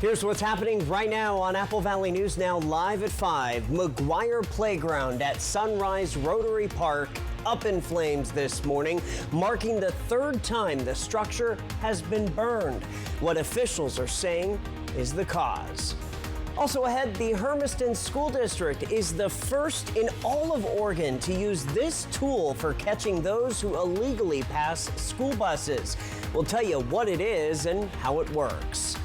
Here's what's happening right now on Apple Valley News Now live at 5. McGuire Playground at Sunrise Rotary Park up in flames this morning, marking the third time the structure has been burned. What officials are saying is the cause. Also ahead, the Hermiston School District is the first in all of Oregon to use this tool for catching those who illegally pass school buses. We'll tell you what it is and how it works.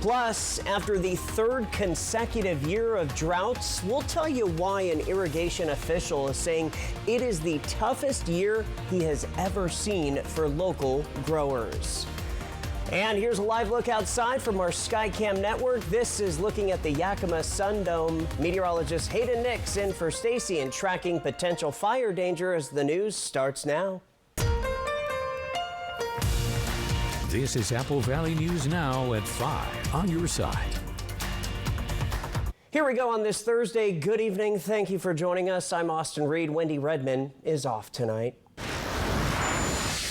Plus, after the third consecutive year of droughts, we'll tell you why an irrigation official is saying it is the toughest year he has ever seen for local growers. And here's a live look outside from our Skycam network. This is looking at the Yakima Sun Dome. Meteorologist Hayden Nix in for Stacy and tracking potential fire danger as the news starts now. This is Apple Valley News Now at 5 on your side. Here we go on this Thursday. Good evening. Thank you for joining us. I'm Austin Reed. Wendy Redman is off tonight.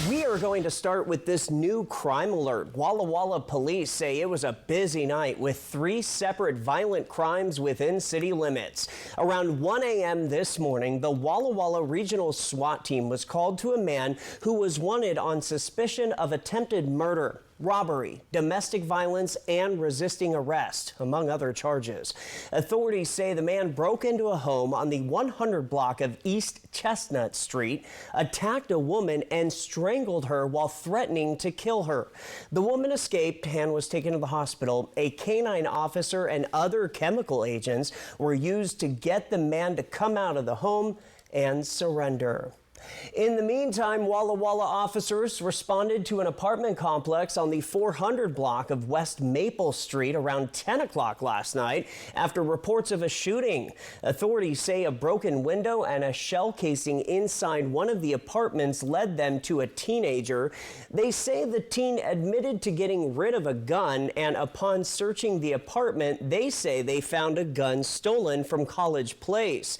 We are going to start with this new crime alert. Walla Walla police say it was a busy night with 3 separate violent crimes within city limits. Around 1 a.m. this morning, the Walla Walla Regional SWAT team was called to a man who was wanted on suspicion of attempted murder, robbery, domestic violence, and resisting arrest, among other charges. Authorities say the man broke into a home on the 100 block of East Chestnut Street, attacked a woman, and strangled her while threatening to kill her. The woman escaped and was taken to the hospital. A canine officer and other chemical agents were used to get the man to come out of the home and surrender. In the meantime, Walla Walla officers responded to an apartment complex on the 400 block of West Maple Street around 10 o'clock last night after reports of a shooting. Authorities say a broken window and a shell casing inside one of the apartments led them to a teenager. They say the teen admitted to getting rid of a gun, and upon searching the apartment, they say they found a gun stolen from College Place.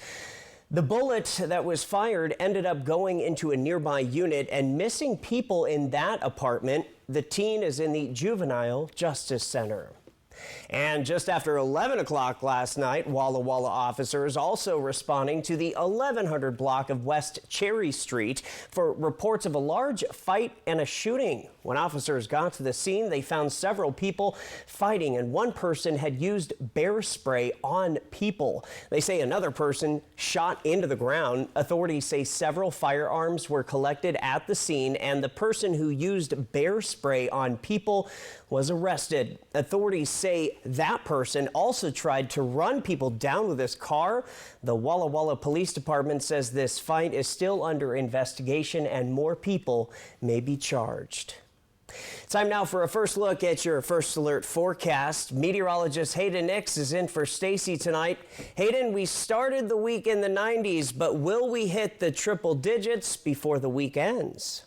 The bullet that was fired ended up going into a nearby unit and missing people in that apartment. The teen is in the Juvenile Justice Center. And just after 11 o'clock last night, Walla Walla officers also responding to the 1100 block of West Cherry Street for reports of a large fight and a shooting. When officers got to the scene, they found several people fighting, and one person had used bear spray on people. They say another person shot into the ground. Authorities say several firearms were collected at the scene, and the person who used bear spray on people was arrested. Authorities say that person also tried to run people down with his car. The Walla Walla Police Department says this fight is still under investigation and more people may be charged. Time now for a first look at your First Alert forecast. Meteorologist Hayden Nix is in for Stacy tonight. Hayden, we started the week in the 90s, but will we hit the triple digits before the week ends?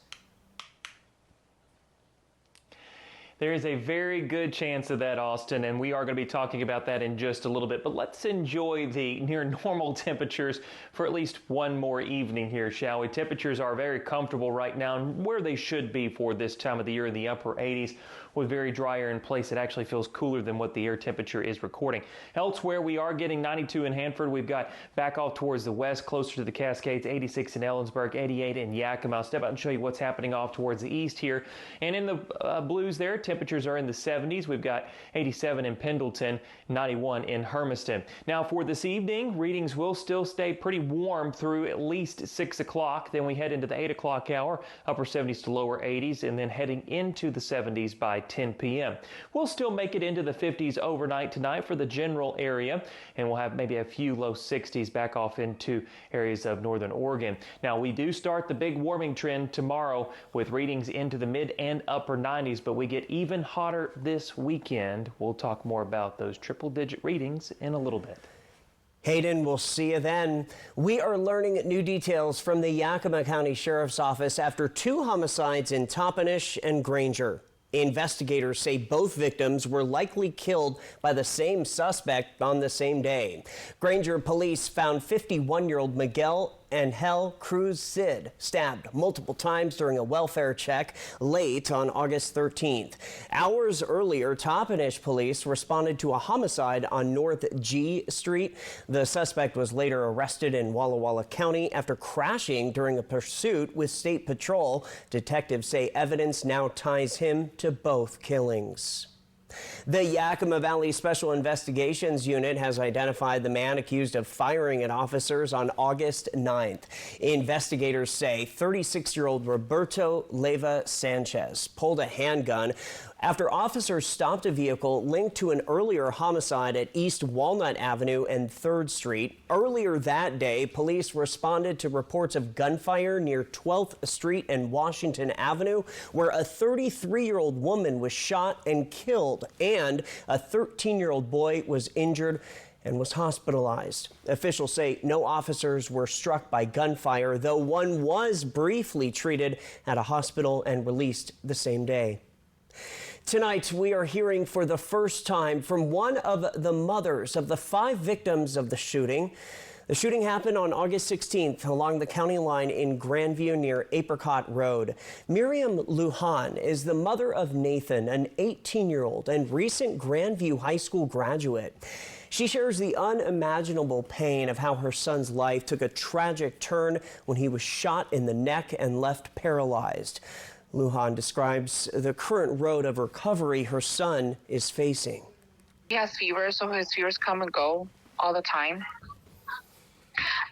There is a very good chance of that, Austin, and we are going to be talking about that in just a little bit. But let's enjoy the near normal temperatures for at least one more evening here, shall we? Temperatures are very comfortable right now and where they should be for this time of the year, in the upper 80s. With very dry air in place, it actually feels cooler than what the air temperature is recording. Elsewhere, we are getting 92 in Hanford. We've got back off towards the west, closer to the Cascades, 86 in Ellensburg, 88 in Yakima. I'll step out and show you what's happening off towards the east here. And in the blues there, temperatures are in the 70s. We've got 87 in Pendleton, 91 in Hermiston. Now for this evening, readings will still stay pretty warm through at least 6 o'clock. Then we head into the 8 o'clock hour, upper 70s to lower 80s, and then heading into the 70s by 10 p.m. We'll still make it into the 50s overnight tonight for the general area, and we'll have maybe a few low 60s back off into areas of northern Oregon. Now, we do start the big warming trend tomorrow with readings into the mid and upper 90s, but we get even hotter this weekend. We'll talk more about those triple-digit readings in a little bit. Hayden, we'll see you then. We are learning new details from the Yakima County Sheriff's Office after 2 homicides in Toppenish and Granger. Investigators say both victims were likely killed by the same suspect on the same day. Granger police found 51-year-old Miguel Angel Cruz Cid stabbed multiple times during a welfare check late on August 13th. Hours earlier, Toppenish police responded to a homicide on North G Street. The suspect was later arrested in Walla Walla County after crashing during a pursuit with State Patrol. Detectives say evidence now ties him to both killings. The Yakima Valley Special Investigations Unit has identified the man accused of firing at officers on August 9th. Investigators say 36-year-old Roberto Leyva Sanchez pulled a handgun after officers stopped a vehicle linked to an earlier homicide at East Walnut Avenue and 3rd Street. Earlier that day, police responded to reports of gunfire near 12th Street and Washington Avenue, where a 33-year-old woman was shot and killed, and a 13-year-old boy was injured and was hospitalized. Officials say no officers were struck by gunfire, though one was briefly treated at a hospital and released the same day. Tonight, we are hearing for the first time from one of the mothers of the 5 victims of the shooting. The shooting happened on August 16th along the county line in Grandview near Apricot Road. Miriam Lujan is the mother of Nathan, an 18-year-old and recent Grandview High School graduate. She shares the unimaginable pain of how her son's life took a tragic turn when he was shot in the neck and left paralyzed. Lujan describes the current road of recovery her son is facing. He has fever, so his fevers come and go all the time.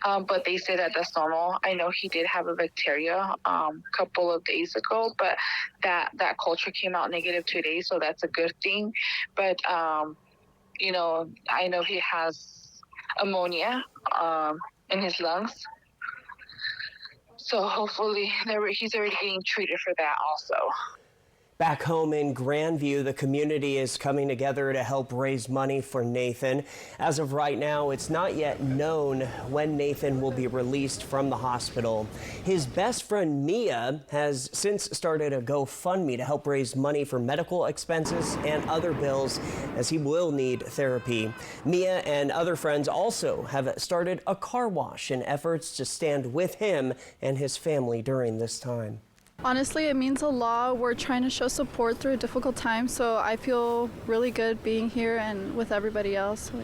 But they say that that's normal. I know he did have a bacteria a couple of days ago, but that culture came out negative 2 days, so that's a good thing. But, you know, I know he has ammonia in his lungs. So hopefully he's already getting treated for that also. Back home in Grandview, the community is coming together to help raise money for Nathan. As of right now, it's not yet known when Nathan will be released from the hospital. His best friend Mia has since started a GoFundMe to help raise money for medical expenses and other bills, as he will need therapy. Mia and other friends also have started a car wash in efforts to stand with him and his family during this time. Honestly, it means a lot. We're trying to show support through a difficult time, so I feel really good being here and with everybody else. So,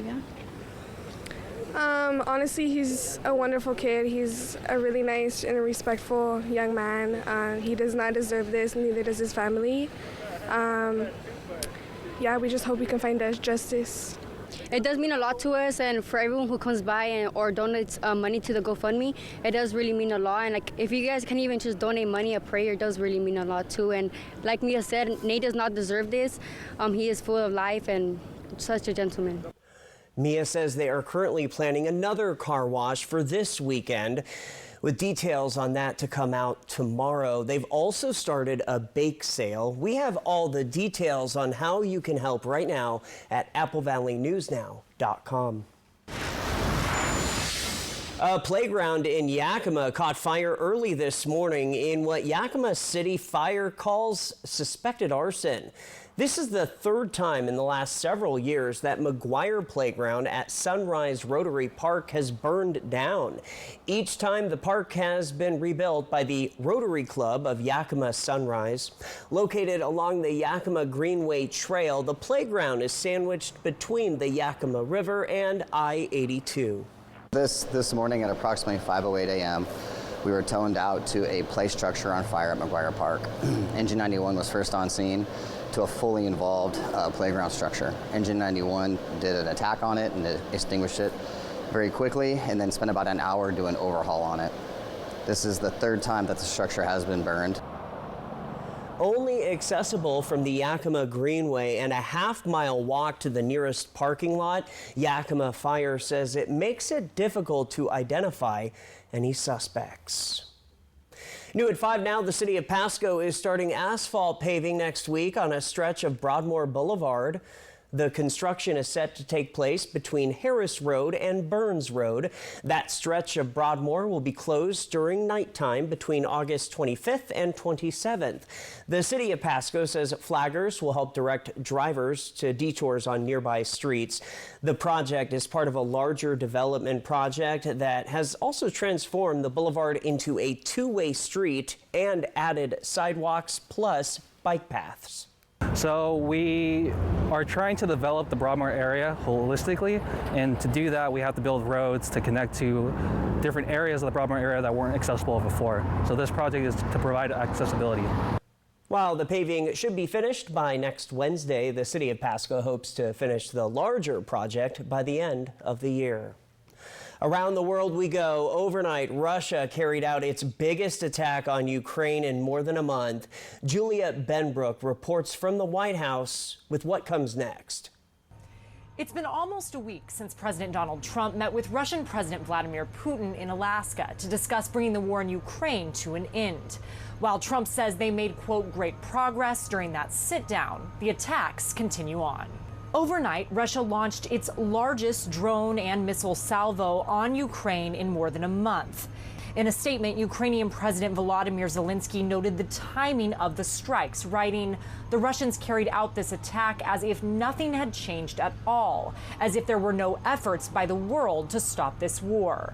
yeah. Honestly, he's a wonderful kid. He's a really nice and respectful young man. He does not deserve this, neither does his family. Yeah, we just hope we can find justice. It does mean a lot to us, and for everyone who comes by or donates money to the GoFundMe, it does really mean a lot. And like, if you guys can even just donate money, a prayer does really mean a lot too. And like Mia said, Nate does not deserve this. He is full of life and such a gentleman. Mia says they are currently planning another car wash for this weekend, with details on that to come out tomorrow. They've also started a bake sale. We have all the details on how you can help right now at AppleValleyNewsNow.com. A playground in Yakima caught fire early this morning in what Yakima City Fire calls suspected arson. This is the 3rd time in the last several years that McGuire Playground at Sunrise Rotary Park has burned down. Each time the park has been rebuilt by the Rotary Club of Yakima Sunrise. Located along the Yakima Greenway Trail, the playground is sandwiched between the Yakima River and I-82. This morning at approximately 5:08 a.m., we were toned out to a play structure on fire at McGuire Park. Engine 91 was first on scene to a fully involved playground structure. Engine 91 did an attack on it and extinguished it very quickly, and then spent about an hour doing overhaul on it. This is the 3rd time that the structure has been burned. Only accessible from the Yakima Greenway and a half-mile walk to the nearest parking lot, Yakima Fire says it makes it difficult to identify any suspects. New at 5 now, the city of Pasco is starting asphalt paving next week on a stretch of Broadmoor Boulevard. The construction is set to take place between Harris Road and Burns Road. That stretch of Broadmoor will be closed during nighttime between August 25th and 27th. The city of Pasco says flaggers will help direct drivers to detours on nearby streets. The project is part of a larger development project that has also transformed the boulevard into a two-way street and added sidewalks plus bike paths. So we are trying to develop the Broadmoor area holistically, and to do that we have to build roads to connect to different areas of the Broadmoor area that weren't accessible before. So this project is to provide accessibility. While the paving should be finished by next Wednesday, the city of Pasco hopes to finish the larger project by the end of the year. Around the world we go. Overnight, Russia carried out its biggest attack on Ukraine in more than a month. Julia Benbrook reports from the White House with what comes next. It's been almost a week since President Donald Trump met with Russian President Vladimir Putin in Alaska to discuss bringing the war in Ukraine to an end. While Trump says they made, quote, great progress during that sit-down, the attacks continue on. Overnight, Russia launched its largest drone and missile salvo on Ukraine in more than a month. In a statement, Ukrainian President Volodymyr Zelensky noted the timing of the strikes, writing, "The Russians carried out this attack as if nothing had changed at all, as if there were no efforts by the world to stop this war."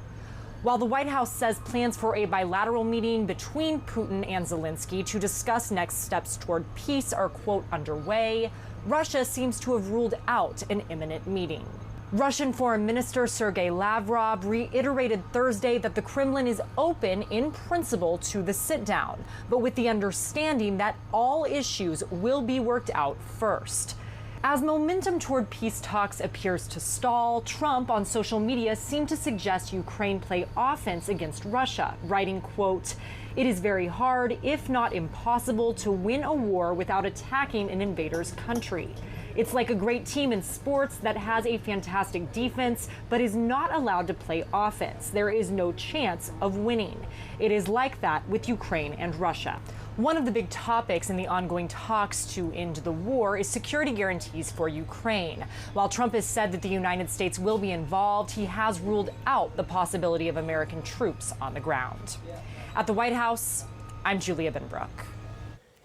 While the White House says plans for a bilateral meeting between Putin and Zelensky to discuss next steps toward peace are, quote, underway, Russia seems to have ruled out an imminent meeting. Russian Foreign Minister Sergei Lavrov reiterated Thursday that the Kremlin is open in principle to the sit-down, but with the understanding that all issues will be worked out first. As momentum toward peace talks appears to stall, Trump on social media seemed to suggest Ukraine play offense against Russia, writing, quote, "It is very hard, if not impossible, to win a war without attacking an invader's country. It's like a great team in sports that has a fantastic defense but is not allowed to play offense. There is no chance of winning. It is like that with Ukraine and Russia." One of the big topics in the ongoing talks to end the war is security guarantees for Ukraine. While Trump has said that the United States will be involved, he has ruled out the possibility of American troops on the ground. At the White House, I'm Julia Benbrook.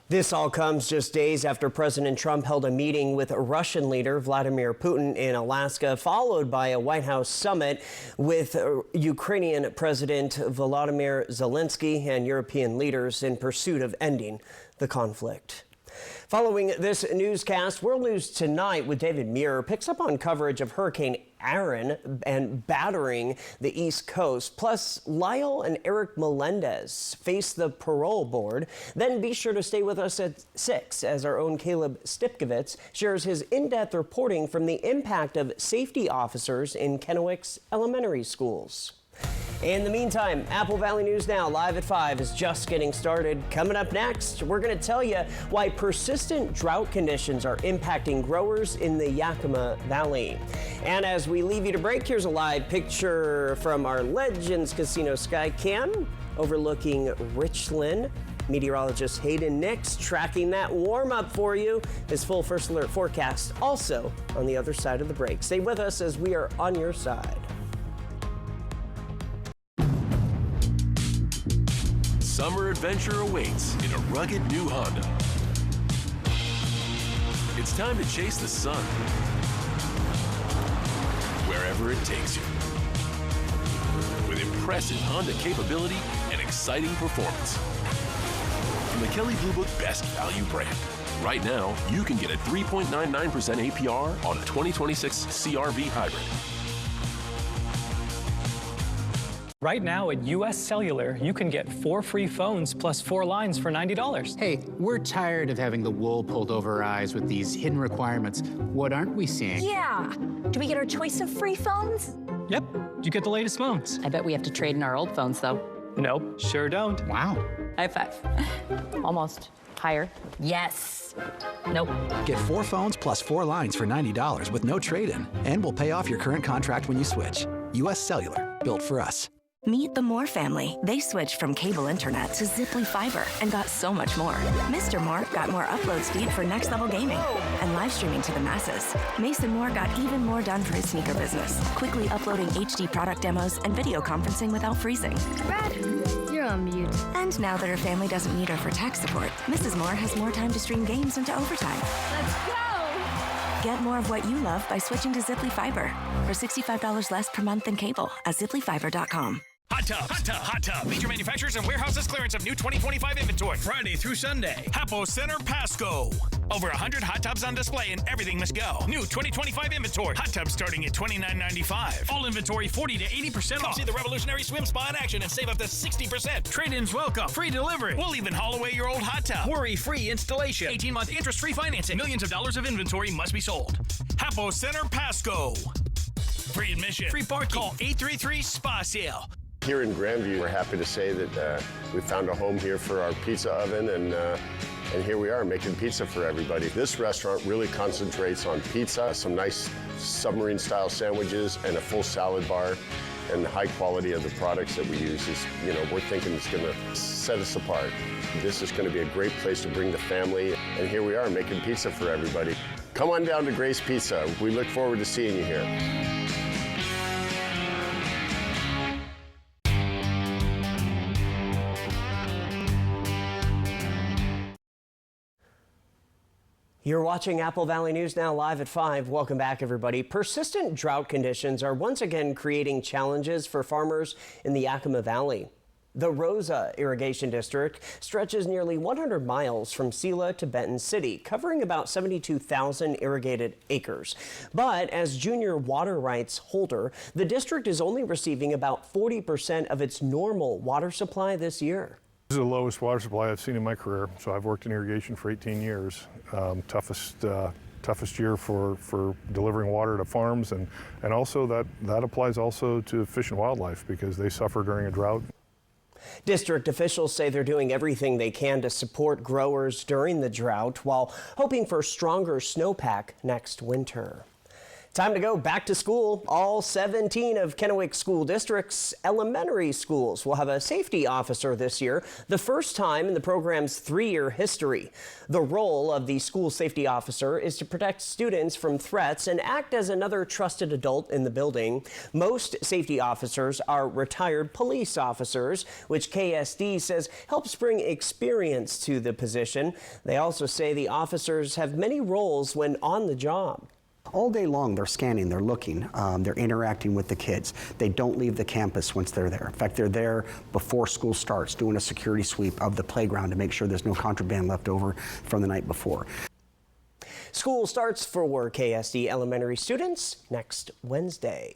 This all comes just days after President Trump held a meeting with Russian leader Vladimir Putin in Alaska, followed by a White House summit with Ukrainian President Volodymyr Zelensky and European leaders in pursuit of ending the conflict. Following this newscast, World News Tonight with David Muir picks up on coverage of Hurricane Aaron and battering the East Coast. Plus, Lyle and Eric Melendez face the parole board. Then be sure to stay with us at 6 as our own Caleb Stipkovitz shares his in-depth reporting from the impact of safety officers in Kennewick's elementary schools. In the meantime, Apple Valley News Now, live at 5, is just getting started. Coming up next, we're going to tell you why persistent drought conditions are impacting growers in the Yakima Valley. And as we leave you to break, here's a live picture from our Legends Casino Sky Cam overlooking Richland. Meteorologist Hayden Nix tracking that warm-up for you. His full First Alert forecast also on the other side of the break. Stay with us as we are on your side. Summer adventure awaits in a rugged new Honda. It's time to chase the sun, wherever it takes you. With impressive Honda capability and exciting performance. From the Kelley Blue Book Best Value brand. Right now, you can get a 3.99% APR on a 2026 CR-V Hybrid. Right now at US Cellular, you can get 4 free phones plus 4 lines for $90. Hey, we're tired of having the wool pulled over our eyes with these hidden requirements. What aren't we seeing? Yeah. Do we get our choice of free phones? Yep, you get the latest phones. I bet we have to trade in our old phones, though. Nope, sure don't. Wow. High five. Almost. Higher. Yes. Nope. Get 4 phones plus 4 lines for $90 with no trade-in. And we'll pay off your current contract when you switch. US Cellular, built for us. Meet the Moore family. They switched from cable internet to Ziply Fiber and got so much more. Mr. Moore got more upload speed for next-level gaming and live streaming to the masses. Mason Moore got even more done for his sneaker business, quickly uploading HD product demos and video conferencing without freezing. Brad, you're on mute. And now that her family doesn't need her for tech support, Mrs. Moore has more time to stream games into overtime. Let's go! Get more of what you love by switching to Ziply Fiber for $65 less per month than cable at ziplyfiber.com. Hot Tub, Hot Tub, Hot Tub. Major manufacturers and warehouses clearance of new 2025 inventory. Friday through Sunday. Hapo Center, Pasco. Over 100 hot tubs on display and everything must go. New 2025 inventory. Hot tubs starting at $29.95. All inventory 40 to 80% off. Come see the revolutionary swim spa in action and save up to 60%. Trade-ins welcome. Free delivery. We'll even haul away your old hot tub. Worry-free installation. 18-month interest-free financing. Millions of dollars of inventory must be sold. Hapo Center, Pasco. Free admission. Free parking. Call 833-SPA-SALE. Here in Grandview, we're happy to say that we found a home here for our pizza oven, and here we are making pizza for everybody. This restaurant really concentrates on pizza, some nice submarine-style sandwiches, and a full salad bar. And the high quality of the products that we use is, we're thinking it's going to set us apart. This is going to be a great place to bring the family, and here we are making pizza for everybody. Come on down to Grace Pizza. We look forward to seeing you here. You're watching Apple Valley News Now live at 5. Welcome back, everybody. Persistent drought conditions are once again creating challenges for farmers in the Yakima Valley. The Rosa Irrigation District stretches nearly 100 miles from Sela to Benton City, covering about 72,000 irrigated acres. But as junior water rights holder, the district is only receiving about 40% of its normal water supply this year. This is the lowest water supply I've seen in my career. So I've worked in irrigation for 18 years. Toughest year for delivering water to farms, and also that applies also to fish and wildlife because they suffer during a drought. District officials say they're doing everything they can to support growers during the drought while hoping for stronger snowpack next winter. Time to go back to school. All 17 of Kennewick School District's elementary schools will have a safety officer this year, the first time in the program's 3-year history. The role of the school safety officer is to protect students from threats and act as another trusted adult in the building. Most safety officers are retired police officers, which KSD says helps bring experience to the position. They also say the officers have many roles when on the job. All day long, they're scanning, they're looking, they're interacting with the kids. They don't leave the campus once they're there. In fact, they're there before school starts, doing a security sweep of the playground to make sure there's no contraband left over from the night before. School starts for KSD elementary students next Wednesday.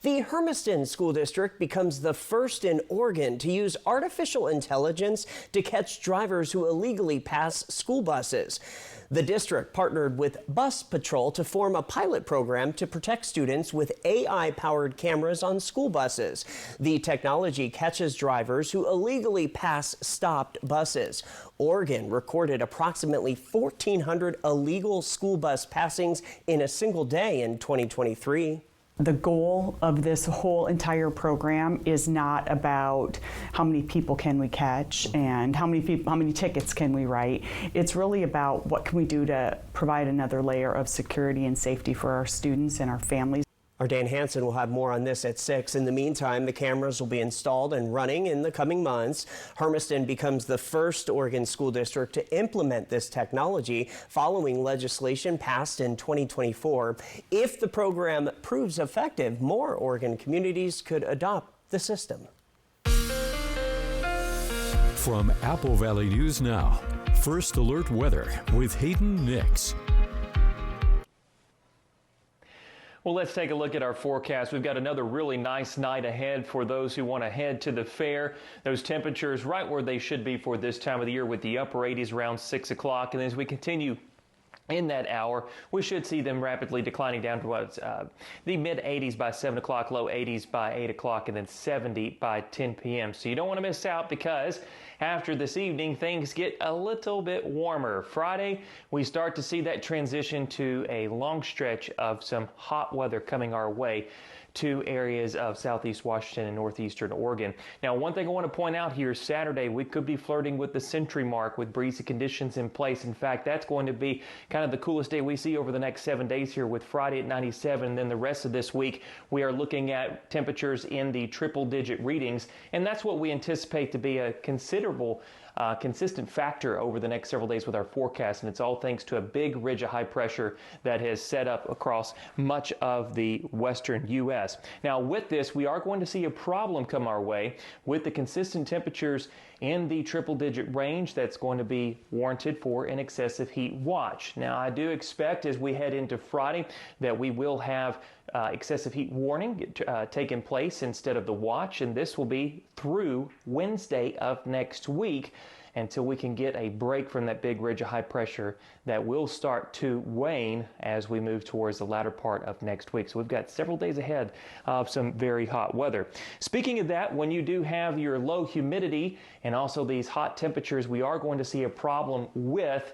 The Hermiston School District becomes the first in Oregon to use artificial intelligence to catch drivers who illegally pass school buses. The district partnered with Bus Patrol to form a pilot program to protect students with AI-powered cameras on school buses. The technology catches drivers who illegally pass stopped buses. Oregon recorded approximately 1,400 illegal school bus passings in a single day in 2023. The goal of this whole entire program is not about how many people can we catch and how many tickets can we write. It's really about what can we do to provide another layer of security and safety for our students and our families. Our Dan Hansen will have more on this at 6. In the meantime, the cameras will be installed and running in the coming months. Hermiston becomes the first Oregon school district to implement this technology following legislation passed in 2024. If the program proves effective, more Oregon communities could adopt the system. From Apple Valley News Now, First Alert Weather with Hayden Nix. Well, let's take a look at our forecast. We've got another really nice night ahead for those who want to head to the fair. Those temperatures right where they should be for this time of the year with the upper 80s around 6 o'clock. And as we continue in that hour, we should see them rapidly declining down towards the mid 80s by 7 o'clock, low 80s by 8 o'clock, and then 70 by 10 p.m. So you don't want to miss out because After this evening, things get a little bit warmer. Friday, we start to see that transition to a long stretch of some hot weather coming our way to areas of southeast Washington and northeastern Oregon. Now, one thing I want to point out here, Saturday, we could be flirting with the century mark with breezy conditions in place. In fact, that's going to be kind of the coolest day we see over the next 7 days here, with Friday at 97. Then the rest of this week, we are looking at temperatures in the triple-digit readings, and that's what we anticipate to be a considerable consistent factor over the next several days with our forecast, and it's all thanks to a big ridge of high pressure that has set up across much of the western U.S. Now, with this, we are going to see a problem come our way with the consistent temperatures in the triple-digit range that's going to be warranted for an excessive heat watch. Now, I do expect as we head into Friday that we will have excessive heat warning taking place instead of the watch, and this will be through Wednesday of next week until we can get a break from that big ridge of high pressure that will start to wane as we move towards the latter part of next week. So we've got several days ahead of some very hot weather. Speaking of that, when you do have your low humidity and also these hot temperatures, we are going to see a problem with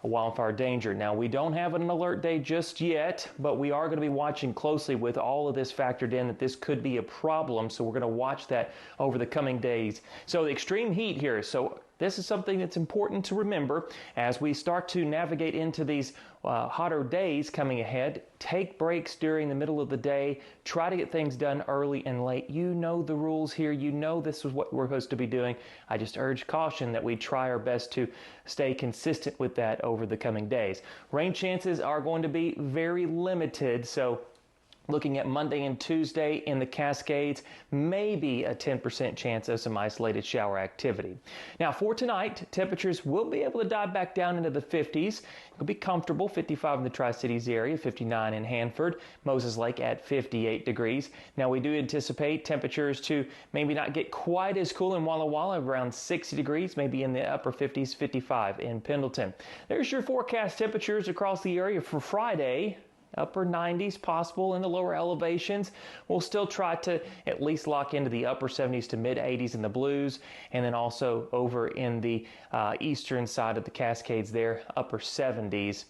wildfire danger. Now, we don't have an alert day just yet, but we are going to be watching closely with all of this factored in that this could be a problem. So we're going to watch that over the coming days. So the extreme heat here. So this is something that's important to remember as we start to navigate into these hotter days coming ahead. Take breaks during the middle of the day. Try to get things done early and late. You know the rules here. You know this is what we're supposed to be doing. I just urge caution that we try our best to stay consistent with that over the coming days. Rain chances are going to be very limited, so looking at Monday and Tuesday in the Cascades, maybe a 10% chance of some isolated shower activity. Now, for tonight, temperatures will be able to dive back down into the 50s. It'll be comfortable, 55 in the Tri-Cities area, 59 in Hanford, Moses Lake at 58 degrees. Now, we do anticipate temperatures to maybe not get quite as cool in Walla Walla, around 60 degrees, maybe in the upper 50s, 55 in Pendleton. There's your forecast temperatures across the area for Friday. Upper 90s possible in the lower elevations. We'll still try to at least lock into the upper 70s to mid 80s in the Blues, and then also over in the eastern side of the Cascades there, upper 70s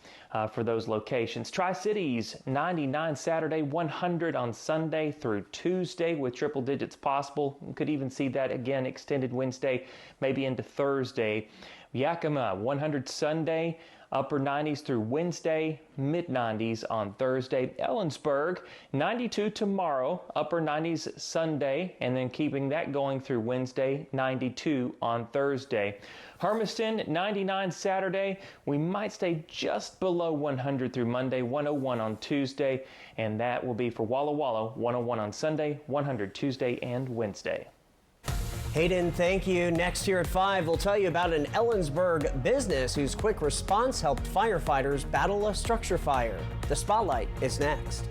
for those locations. Tri-Cities 99 Saturday, 100 on Sunday through Tuesday with triple digits possible. You could even see that again extended Wednesday, maybe into Thursday. Yakima 100 Sunday, upper 90s through Wednesday, mid 90s on Thursday. Ellensburg 92 tomorrow, upper 90s Sunday, and then keeping that going through Wednesday, 92 on Thursday. Hermiston 99 Saturday, we might stay just below 100 through Monday, 101 on Tuesday, and that will be for Walla Walla, 101 on Sunday, 100 Tuesday and Wednesday. Hayden, thank you. Next here at 5, we'll tell you about an Ellensburg business whose quick response helped firefighters battle a structure fire. The Spotlight is next.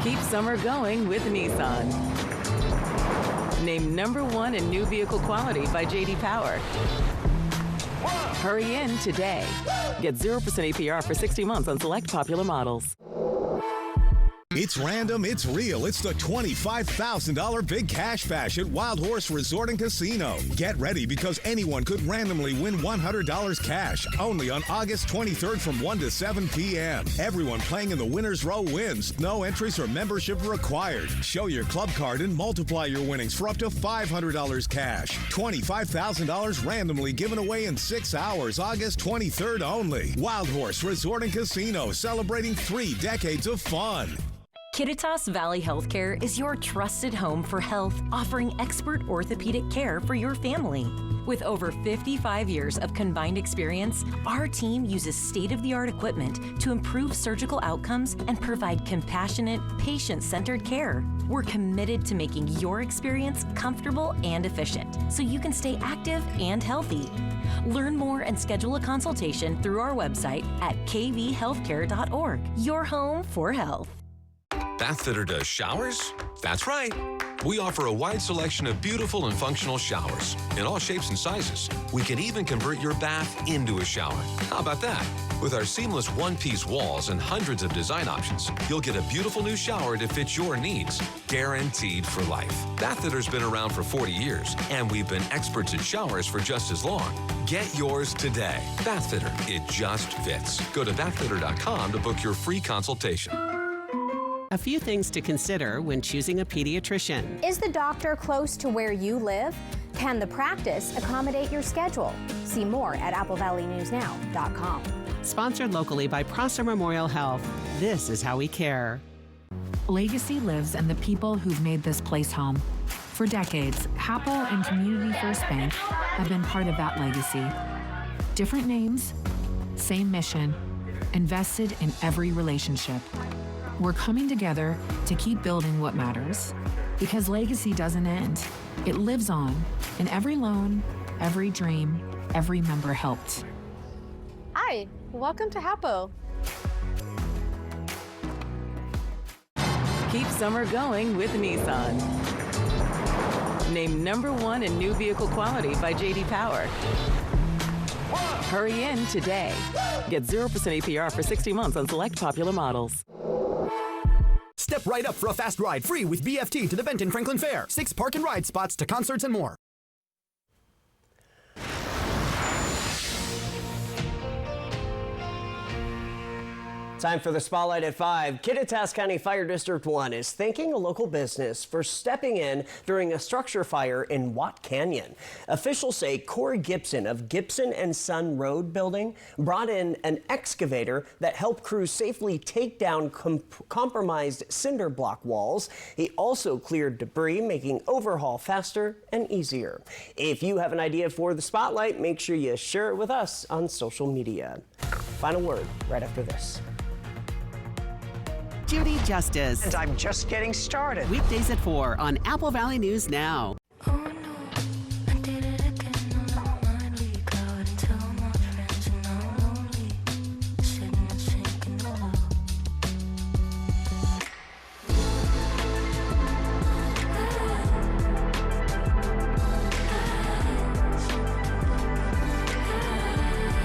Keep summer going with Nissan. Named #1 in new vehicle quality by J.D. Power. Hurry in today. Get 0% APR for 60 months on select popular models. It's random, it's real. It's the $25,000 Big Cash Bash at Wild Horse Resort and Casino. Get ready because anyone could randomly win $100 cash only on August 23rd from 1 to 7 p.m. Everyone playing in the winner's row wins. No entries or membership required. Show your club card and multiply your winnings for up to $500 cash. $25,000 randomly given away in 6 hours, August 23rd only. Wild Horse Resort and Casino, celebrating 3 decades of fun. Kittitas Valley Healthcare is your trusted home for health, offering expert orthopedic care for your family. With over 55 years of combined experience, our team uses state-of-the-art equipment to improve surgical outcomes and provide compassionate, patient-centered care. We're committed to making your experience comfortable and efficient so you can stay active and healthy. Learn more and schedule a consultation through our website at kvhealthcare.org. Your home for health. Bathfitter does showers? That's right. We offer a wide selection of beautiful and functional showers in all shapes and sizes. We can even convert your bath into a shower. How about that? With our seamless one-piece walls and hundreds of design options, you'll get a beautiful new shower to fit your needs, guaranteed for life. Bathfitter's been around for 40 years, and we've been experts at showers for just as long. Get yours today. Bathfitter, it just fits. Go to bathfitter.com to book your free consultation. A few things to consider when choosing a pediatrician. Is the doctor close to where you live? Can the practice accommodate your schedule? See more at applevalleynewsnow.com. Sponsored locally by Prosser Memorial Health. This is how we care. Legacy lives in the people who've made this place home. For decades, Happel and Community First Bank have been part of that legacy. Different names, same mission, invested in every relationship. We're coming together to keep building what matters. Because legacy doesn't end. It lives on in every loan, every dream, every member helped. Hi, welcome to Happel. Keep summer going with Nissan. Named #1 in new vehicle quality by J.D. Power. Hurry in today. Get 0% APR for 60 months on select popular models. Step right up for a fast ride free with BFT to the Benton Franklin Fair. 6 park and ride spots to concerts and more. Time for the Spotlight at 5. Kittitas County Fire District 1 is thanking a local business for stepping in during a structure fire in Watt Canyon. Officials say Corey Gibson of Gibson and Son Road Building brought in an excavator that helped crews safely take down compromised cinder block walls. He also cleared debris, making overhaul faster and easier. If you have an idea for the Spotlight, make sure you share it with us on social media. Final word right after this. Judy Justice. And I'm just getting started. Weekdays at 4 on Apple Valley News Now.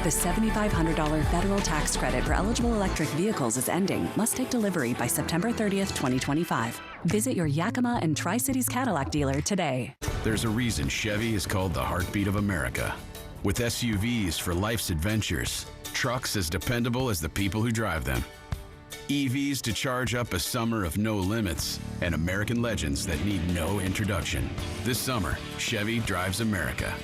The $7,500 federal tax credit for eligible electric vehicles is ending. Must take delivery by September 30th, 2025. Visit your Yakima and Tri-Cities Cadillac dealer today. There's a reason Chevy is called the heartbeat of America. With SUVs for life's adventures, trucks as dependable as the people who drive them, EVs to charge up a summer of no limits, and American legends that need no introduction. This summer, Chevy drives America.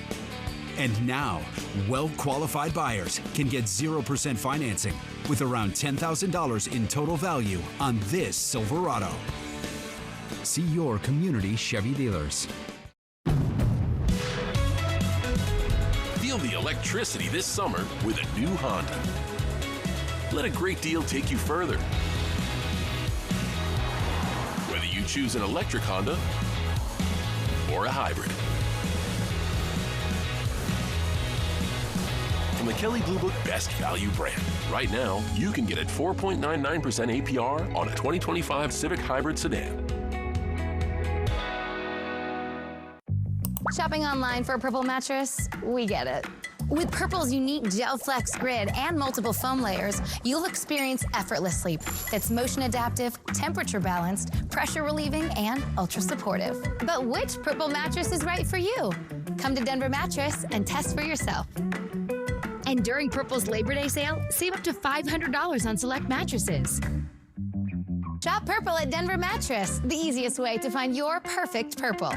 And now, well-qualified buyers can get 0% financing with around $10,000 in total value on this Silverado. See your community Chevy dealers. Feel the electricity this summer with a new Honda. Let a great deal take you further. Whether you choose an electric Honda or a hybrid. From the Kelley Blue Book Best Value brand. Right now, you can get it 4.99% APR on a 2025 Civic Hybrid sedan. Shopping online for a Purple mattress? We get it. With Purple's unique Gel Flex grid and multiple foam layers, you'll experience effortless sleep that's motion adaptive, temperature balanced, pressure relieving, and ultra supportive. But which Purple mattress is right for you? Come to Denver Mattress and test for yourself. And during Purple's Labor Day sale, save up to $500 on select mattresses. Shop Purple at Denver Mattress, the easiest way to find your perfect Purple.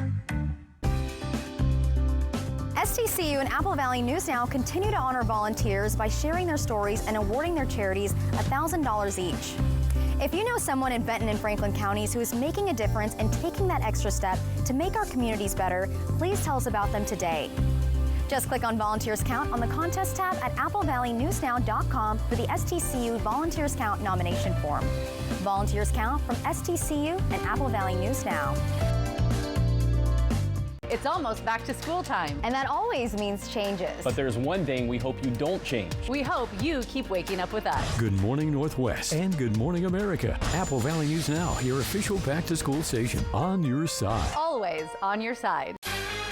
STCU and Apple Valley News Now continue to honor volunteers by sharing their stories and awarding their charities $1,000 each. If you know someone in Benton and Franklin counties who is making a difference and taking that extra step to make our communities better, please tell us about them today. Just click on Volunteers Count on the Contest tab at applevalleynewsnow.com for the STCU Volunteers Count nomination form. Volunteers Count from STCU and Apple Valley News Now. It's almost back to school time. And that always means changes. But there's one thing we hope you don't change. We hope you keep waking up with us. Good morning, Northwest, and Good Morning America. Apple Valley News Now, your official back-to-school station, on your side. Always on your side.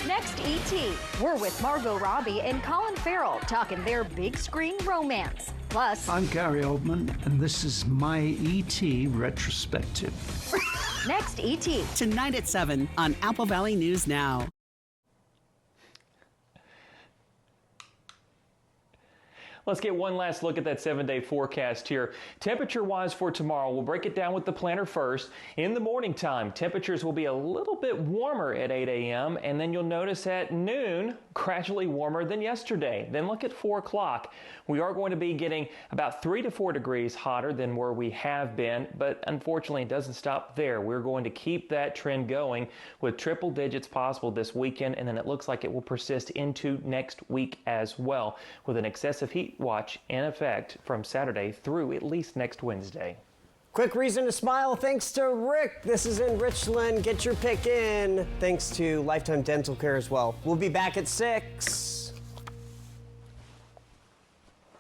Next, E.T. We're with Margot Robbie and Colin Farrell talking their big screen romance. Plus, I'm Gary Oldman, and this is my E.T. retrospective. Next, E.T. Tonight at 7 on Apple Valley News Now. Let's get one last look at that 7-day forecast here. Temperature-wise for tomorrow, we'll break it down with the planner first. In the morning time, temperatures will be a little bit warmer at 8 a.m. and then you'll notice at noon, gradually warmer than yesterday. Then look at 4 o'clock. We are going to be getting about 3 to 4 degrees hotter than where we have been, but unfortunately it doesn't stop there. We're going to keep that trend going with triple digits possible this weekend, and then it looks like it will persist into next week as well, with an excessive heat watch in effect from Saturday through at least next Wednesday. Quick reason to smile thanks to Rick. This is in Richland. Get your pick in. Thanks to Lifetime Dental Care as well. We'll be back at 6.